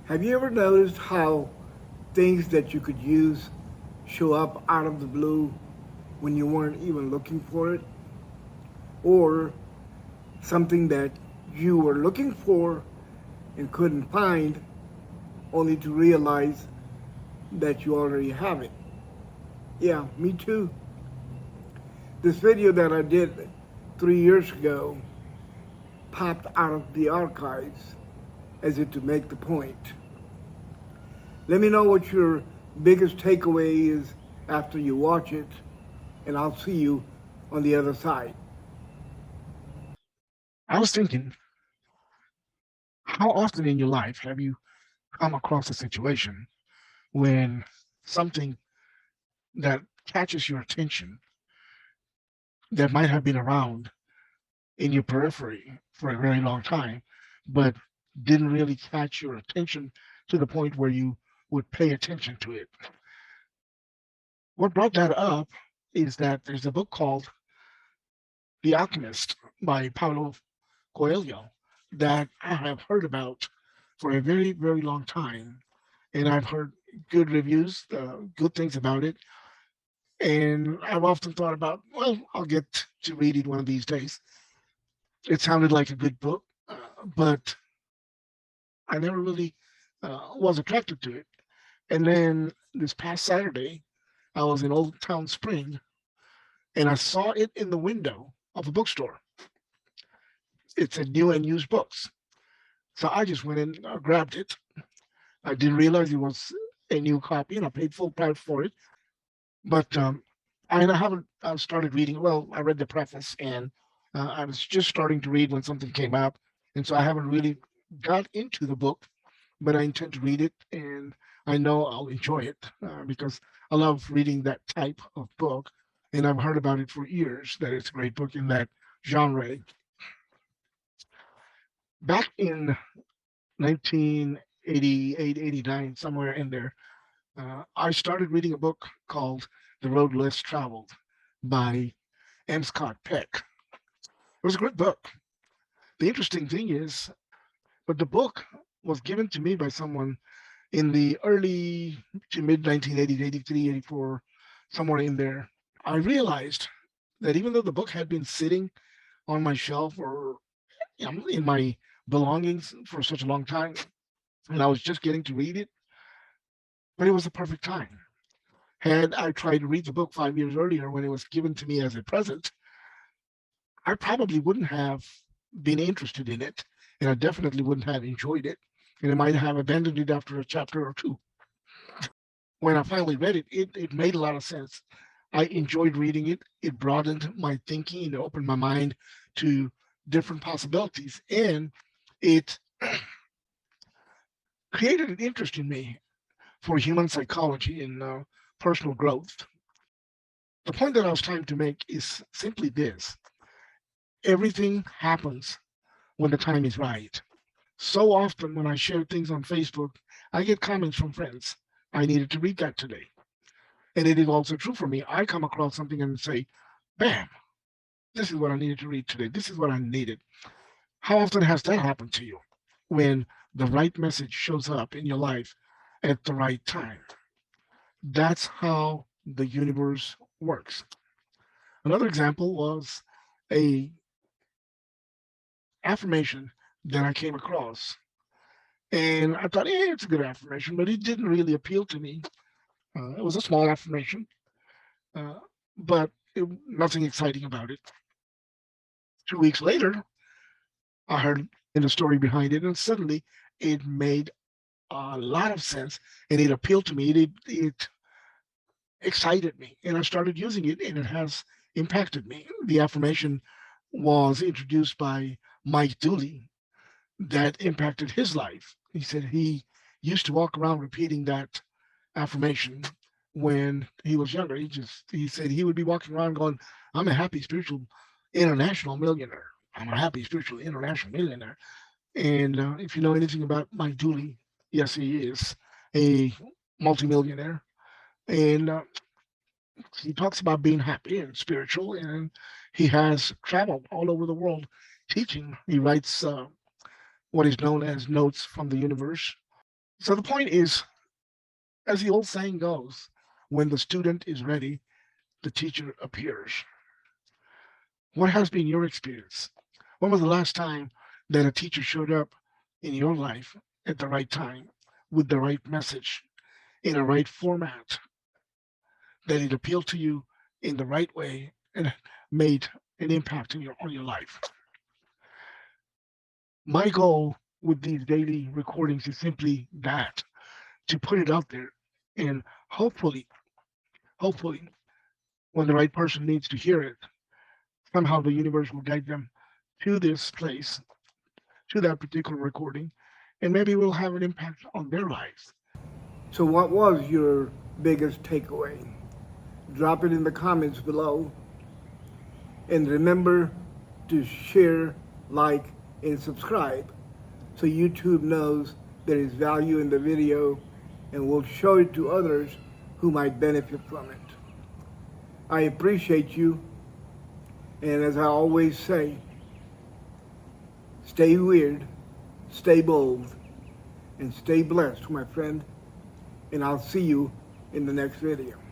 Have you ever noticed how things that you could use show up out of the blue when you weren't even looking for it? Or something that you were looking for and couldn't find, only to realize that you already have it? Yeah, me too. This video that I did 3 years ago popped out of the archives as if to make the point. Let me know what your biggest takeaway is after you watch it, and I'll see you on the other side. I was thinking, how often in your life have you come across a situation when something that catches your attention that might have been around in your periphery for a very long time, but didn't really catch your attention to the point where you would pay attention to it? What brought that up is that there's a book called The Alchemist by Paulo Coelho that I have heard about for a very, very long time. And I've heard good reviews, good things about it. And I've often thought about, well, I'll get to read it one of these days. It sounded like a good book, but I never really was attracted to it. And then this past Saturday, I was in Old Town Spring and I saw it in the window of a bookstore. It said new and used books. So I just went and grabbed it. I didn't realize it was a new copy and I paid full price for it. But I haven't started reading. Well, I read the preface and I was just starting to read when something came out. And so I haven't really got into the book, but I intend to read it and I know I'll enjoy it because I love reading that type of book. And I've heard about it for years that it's a great book in that genre. Back in 1988, 89, somewhere in there, I started reading a book called The Road Less Traveled by M. Scott Peck. It was a great book. The interesting thing is, but the book was given to me by someone in the early to mid 1980s, 83, 84, somewhere in there. I realized that even though the book had been sitting on my shelf or in my belongings for such a long time, and I was just getting to read it, but it was the perfect time. Had I tried to read the book 5 years earlier when it was given to me as a present, I probably wouldn't have been interested in it, and I definitely wouldn't have enjoyed it, and I might have abandoned it after a chapter or two. When I finally read it, it made a lot of sense. I enjoyed reading it. It broadened my thinking. It opened my mind to different possibilities, and it created an interest in me for human psychology and personal growth. The point that I was trying to make is simply this: everything happens when the time is right. So often when I share things on Facebook, I get comments from friends. I needed to read that today. And it is also true for me. I come across something and say, bam, this is what I needed to read today. This is what I needed. How often has that happened to you when the right message shows up in your life at the right time? That's how the universe works. Another example was a affirmation that I came across. And I thought, it's a good affirmation, but it didn't really appeal to me. It was a small affirmation, uh, but nothing exciting about it. 2 weeks later, I heard in the story behind it, and suddenly it made a lot of sense, and it appealed to me. It excited me, and I started using it, and it has impacted me. The affirmation was introduced by Mike Dooley that impacted his life. He said he used to walk around repeating that affirmation when he was younger. He said he would be walking around going, "I'm a happy spiritual international millionaire. I'm a happy spiritual international millionaire." And if you know anything about Mike Dooley, yes, he is a multimillionaire, and he talks about being happy and spiritual, and he has traveled all over the world teaching. He writes what is known as notes from the universe, So the point is, as the old saying goes, when the student is ready, the teacher appears. What has been your experience? When was the last time that a teacher showed up in your life at the right time with the right message in a right format, that it appealed to you in the right way and made an impact on your life? My goal with these daily recordings is simply that, to put it out there, and hopefully when the right person needs to hear it, somehow the universe will guide them to this place, to that particular recording, and maybe we'll have an impact on their lives. So, what was your biggest takeaway? Drop it in the comments below. And remember to share, like, and subscribe so YouTube knows there is value in the video and will show it to others who might benefit from it. I appreciate you, and as I always say, stay weird, stay bold, and stay blessed, my friend, and I'll see you in the next video.